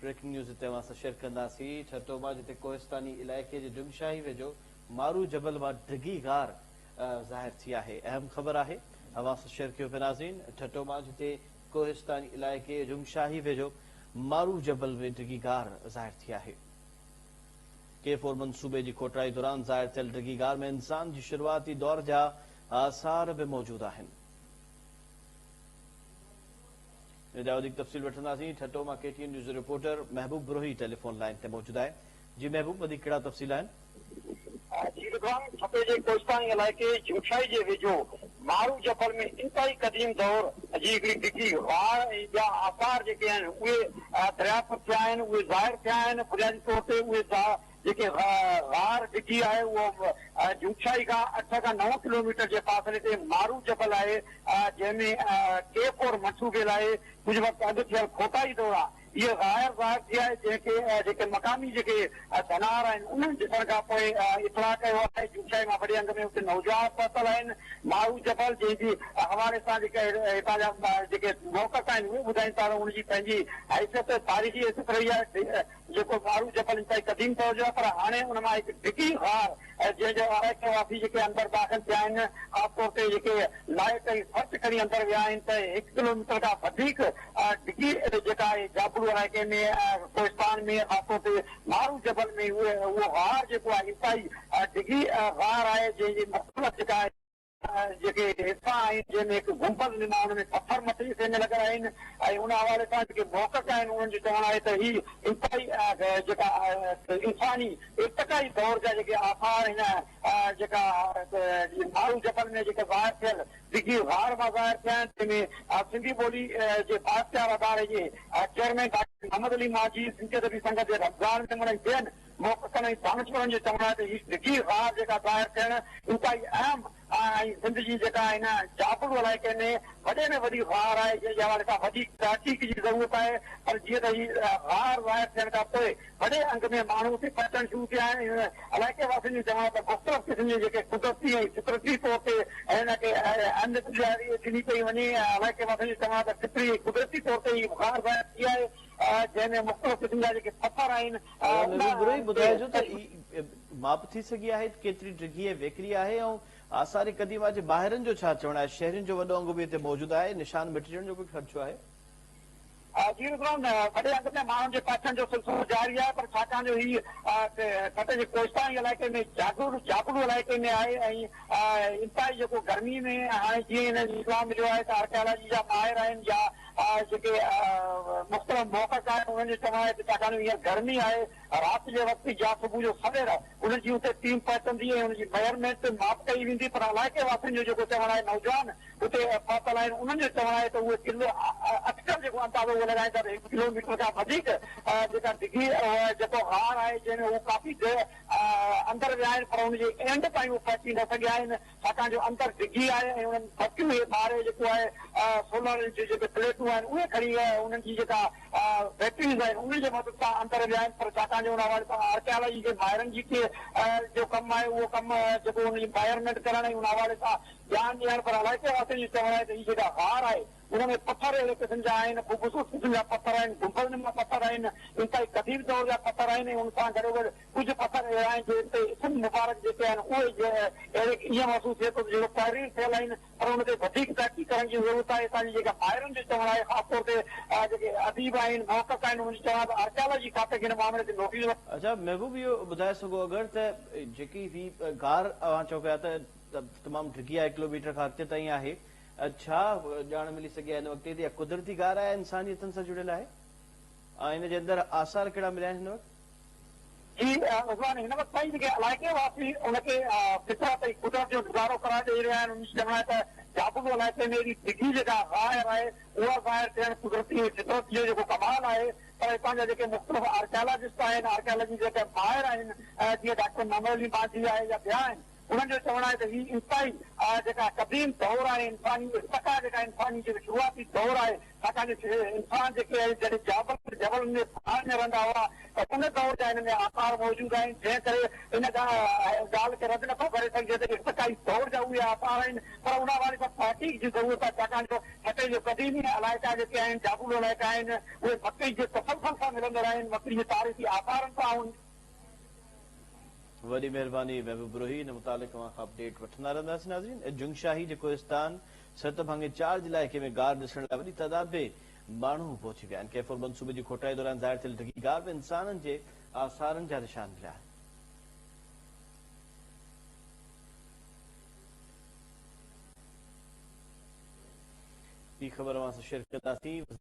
Breaking news हिते share कंदासीं। छटो मां जिते कोहिस्तानी इलाइक़े जे जुमशाही वेझो मारू जबल मां डिगी गार ज़ाहिर थी आहे। अहम ख़बर आहे, हवा सां शेयर कयो पिया नाज़रीन। छटो मां जिते कोहिस्तानी इलाइक़े जुमशाही वेझो मारू जबल में डिगी गार ज़ाहिर थी आहे। K4 मंसूबे जी कोटराई दौरान ज़ाहिर थियल डिगी गार में इंसान जी शुरुआती दौर जा आसार भी मौजूद आहिनि। वधीक तफ़सील वठंदासीं। छटो मां KTN न्यूज़ रिपोर्टर महबूब ब्रोही टेलीफोन लाइन ते मौजूद आहे। जी महबूब, वधीक कहिड़ा तफ़सील आहिनि? जी छपे जे कोहिस्तानी इलाइक़े जुमशाही जे वेझो मारू जबल में इंतहाई क़दीम दौर जी हिकिड़ी डिगी वार जा आसार जेके आहिनि उहे दरियाफ़्त थिया आहिनि, उहे ज़ाहिर थिया आहिनि। बुनियादी तौर ते उहे जेके गार डिगी आहे उहो जुमशाही खां 8 खां 9 किलोमीटर जे फासिले ते मारू जबल आहे, जंहिंमें K4 मंसूबे लाइ कुझु वक़्तु अॻु थियल खोटाई दौर आहे। इहो ज़ाहिर थी आहे जेके मक़ामी जेके धनार आहिनि उन्हनि ॾिसण खां पोइ इतलाह कयो आहे। जुमशाही मां वॾे अंग में उते नौजवान पहुतल आहिनि। मारू जबल जंहिंजी हवाले सां जेके हितां जा जेके मौक़फ़ आहिनि उहे ॿुधाइनि था त उनजी पंहिंजी हैसियत तारीख़ी हैसियत रही आहे। जेको मारू जबल इंतहाई क़दीम दौर जो आहे, पर हाणे उन मां हिकु डिगी गार जंहिंजो इलाइक़े वासी जेके अंदरि दाख़िल थिया आहिनि, ख़ासि तौर ते जेके लाइट ऐं सर्च खणी अंदरि विया आहिनि, त 1 किलोमीटर खां वधीक डिगी जेका आहे जाबुल इलाइक़े में कोहिस्तान में ख़ासि तौर ते मारू जबल में उहो गार जेको आहे इंतहाई डिगी गार आहे, जंहिंजी मुख़्तलिफ़ जेका आहे जेके हिसा आहिनि, जंहिंमें हिकु गुंबद ॾिना हुनमें पथर मथे में लॻल आहिनि। ऐं उन हवाले सां जेके मौक़फ़ आहिनि उन्हनि जो चवणु आहे त ही इंतहाई जेका इंसानी इर्तिक़ाई दौर जा जेके आसार हिन जेका मारू जबल में जेके ज़ाहिर थियल डिगी गार मां ज़ाहिर थिया आहिनि, जंहिंमें सिंधी ॿोली जे बादशाह अदारे जे चेयरमैन डॉक्टर मोहम्मद अली माजी, सिंधी अदबी संघ जे रमज़ान में ॿियनि मौक़फ़नि ऐं दानिशवरनि जो चवणु आहे त हीअ डिगी गार जेका ज़ाहिर थियण इंतहाई अहम ऐं सिंध जी जेका हिन जाबुल इलाइक़े में वॾे में वॾी गार आहे, जंहिंजे हवाले सां वधीक तहक़ीक़ जी ज़रूरत आहे। पर जीअं त हीअ गार ज़ाहिर थियण खां पोइ वॾे अंग में माण्हू उते पहुचणु शुरू थिया आहिनि। हिन इलाइक़े वासियुनि जो चवणु आहे त मुख़्तलिफ़ क़िस्म जी जेके कुदरती ऐं फितरती तौर ते हिनखे अहमियत ॾिनी पई वञे। इलाइक़े वासियुनि जो चवणु आहे त फितरी कुदरती तौर ते हीअ गार ज़ाहिर थी आहे, जंहिंमें मुख़्तलिफ़ क़िस्म जा जेके पथर आहिनि। ॿुधाइजो त माप थी सघी आहे केतिरी डिगी ऐं वेकिरी आहे, ऐं आसार क़दीमा जे ॿाहिरनि जो छा चवणु आहे? शहरनि जो वॾो अंग बि हिते मौजूदु आहे, निशान मिटजण जो कोई ख़दशो आहे? जी वॾे अंग में माण्हुनि जे पहुचण जो सिलसिलो जारी आहे, पर छाकाणि जो हीअ छटे जे कोहिस्तानी इलाइक़े में जाबुल इलाइक़े में आहे ऐं इंतहाई जेको गर्मी में हाणे जीअं हिन इतलाह मिलियो आहे त आर्कियोलॉजी जा माहिर आहिनि या जेके मुख़्तलिफ़ मौक़फ़ आहिनि उन्हनि जो चवणु आहे त छाकाणि हींअर गर्मी आहे, राति जे वक़्तु या सुबुह जो सवेर उन्हनि जी उते टीम पहुचंदी ऐं उनजी मेजरमेंट माप कई वेंदी। पर इलाइक़े वासियुनि जो जेको चवणु आहे, नौजवान उते पहुतल आहिनि, उन्हनि जो चवणु आहे त उहे अक्सर जेको अंदाज़ो उहो लॻाईंदा 1 किलोमीटर खां वधीक जेका डिगी जेको गार आहे, जंहिंमें उहे काफ़ी अंदरि विया आहिनि, पर हुनजे एंड ताईं उहे पहुची न सघिया आहिनि, छाकाणि जो अंदरि डिगी आहे ऐं उन्हनि बतियूं ॿारे जेको आहे सोलर जी जेके प्लेटूं आहिनि उहे खणी उन्हनि जी जेका बैटरीज़ आहिनि उन्हनि जे मदद सां अंदरि विया आहिनि। पर छाकाणि जो उन हवाले सां आर्कियोलॉजी जे माहिरनि जी जो कमु आहे उहो कमु जेको हुनजी मेजरमेंट करण ऐं उन हवाले सां ध्यानु ॾियण, पर इलाइक़े वासियुनि जो चवणु आहे त हीअ जेका गार आहे उनमें पथर अहिड़े क़िस्म जा आहिनि, ख़ूबसूरत क़िस्म जा पथर आहिनि, गुंबदनि मां पथर आहिनि, इंतहाई क़दीम दौर जा पथर आहिनि। ऐं उन सां गॾोगॾु कुझु पथर अहिड़ा आहिनि जिते इस्म मुबारक जेके आहिनि उहे अहिड़े ईअं महसूसु थिए थो जेको तहरीर थियल आहिनि, पर हुन ते वधीक तहक़ीक़ करण जी ज़रूरत आहे। असांजी जेका ॿाहिरनि जो चवणु आहे, ख़ासि तौर ते जेके अदीब आहिनि, मौक़फ़ आहिनि, उन्हनि जो चवणु आहे त आर्कियोलॉजी खाते खे हिन मामले ते नोटिस। अच्छा महबूब, इहो ॿुधाए सघो अगरि त जेकी हीअ गार तव्हां चओ पिया त तमामु डिगी आहे, 1 किलोमीटर खां अॻिते ताईं आहे, छा ॼाण मिली सघी आहे हिन वक़्त ते? कुदरती गार आहे, इंसानियतनि सां जुड़ियल आहे, ऐं हिन जे अंदरि आसार कहिड़ा मिलिया आहिनि हिन वक़्तु? जी हिन वक़्तु ताईं जेके इलाइक़े वासी उनखे फितरत ऐं कुदरत जो नज़ारो करार ॾेई रहिया आहिनि। उन्हनि चवणु आहे त जाबुल इलाइक़े में एॾी डिगी जेका ज़ाहिर आहे उहा ज़ाहिर थियणु कुदरती फितरत जो जेको कमाल आहे। पर हितां जा जेके मुख़्तलिफ़ आर्कियोलॉजिस्ट आहिनि, आर्कियोलॉजी जेके माहिर आहिनि, जीअं डॉक्टर मोहम्मद अली माजी आहे या ॿिया आहिनि, उन्हनि जो चवणु आहे त हीअ इंतहाई जेका क़दीम दौर आहे, इंसानी इर्तिक़ा जेका इंसानी जेको शुरूआती दौर आहे, छाकाणि इंसान जेके जॾहिं जबल में पहाड़ में रहंदा हुआ त उन दौर जा हिन में आसार मौजूदु आहिनि, जंहिं करे इन ॻाल्हि खे रद्द नथो करे सघिजे त इर्तिक़ाई दौर जा उहे आसार आहिनि। पर उन हवाले सां तहक़ीक़ जी ज़रूरत आहे, छाकाणि जो छटे जो क़दीमी इलाइक़ा जेके आहिनि, जाबुल इलाइक़ा आहिनि, उहे मकई जे तसलसल सां मिलंदड़ आहिनि मकड़ी तारीख़ी आसारनि सां। वॾी महिरबानी महबूब रोही, इन मुतालिक़ अवां खां अपडेट वठंदा रहंदासीं। नाज़रीन, जुंगशाही जे कोहिस्तान सतभांगे 4 इलाइक़े में गार ॾिसण लाइ वॾी तादाद में माण्हू पहुची विया आहिनि। कैफुर मंसूबे जी खोटाई दौरान ज़ाहिर थियल ढगी गार में इंसाननि जे आसारनि जा निशान मिलिया आहिनि। ॿी ख़बर अवां सां शेयर कंदासीं।